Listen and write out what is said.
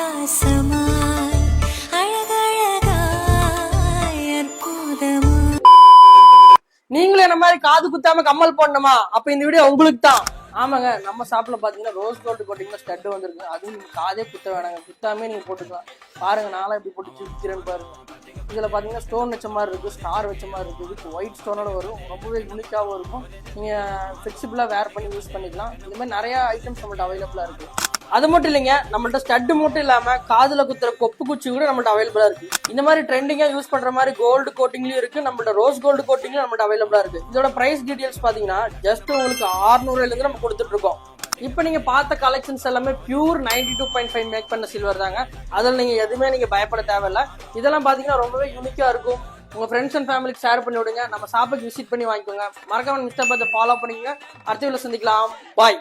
வித்தியாசமாய் அழகழகாய் அற்புதமாய். நீங்களும் என்ன மாதிரி காது குத்தாம கம்மல் போடணுமா? அப்ப இந்த வீடியோ உங்களுக்கு தான். ஆமாங்க, நம்ம ஷாப்ல பாத்தீங்கன்னா ரோஸ் கோல்டு கோட்டிங்ல ஸ்டட் வந்திருக்கு. அதுவும் நீங்க காதே குத்த வேணாங்க, குத்தாமே நீங்க போட்டுக்கலாம். பாருங்க நாளா எப்படி போட்டு சுத்திக்கிறேன்னு பாருங்க. இதுல பாத்தீங்கன்னா ஸ்டோன் வச்ச மாதிரி இருக்கு, ஸ்டார் வச்ச மாதிரி இருக்கு, இதுக்கு ஒயிட் ஸ்டோனோட வரும். ரொம்பவே யூனிக்காவும் இருக்கும். நீங்க ஃபிளெக்சிபிளா வேர் பண்ணி யூஸ் பண்ணிக்கலாம். இந்த மாதிரி நிறைய ஐட்டம்ஸ் நம்மள்ட்ட அவைலபிளா இருக்கு. அது மட்டும் இல்லைங்க, நம்மள்ட்ட ஸ்டட் மட்டும் இல்லாம காதுல குத்துற கொப்பு குச்சி கூட நம்மள்ட்ட அவைலபிளா இருக்கு. இந்த மாதிரி ட்ரெண்டிங்கா யூஸ் பண்ற மாதிரி கோல்டு கோட்டிங்லயும் இருக்கு, நம்மள்ட்ட ரோஸ் கோல்டு கோட்டிங்லயும் நம்மள்ட்ட அவைலபிளா இருக்கு. இதோட பிரைஸ் டீடைல்ஸ் பாத்தீங்கன்னா ஜஸ்ட் உங்களுக்கு 600 இருந்து நம்ம கொடுத்துட்டு இருக்கோம். இப்ப நீங்க பார்த்த கலெக்ஷன்ஸ் எல்லாமே பியூர் 92.5 மேக் பண்ண சில்வர் தாங்க. அதில் நீங்க எதுவுமே நீங்க பயப்பட தேவையில்ல. இதெல்லாம் பாத்தீங்கன்னா ரொம்பவே யூனிக்கா இருக்கும். உங்க ஃப்ரெண்ட்ஸ் அண்ட் ஃபேமிலிக்கு ஷேர் பண்ணி விடுங்க. நம்ம ஷாப்புக்கு விசிட் பண்ணி வாங்கிக்கோங்க. மறக்காம மிஸ்டர் பஜ்ஜை ஃபாலோ பண்ணிக்கங்க. அடுத்த வீடியோல சந்திக்கலாம். பாய்.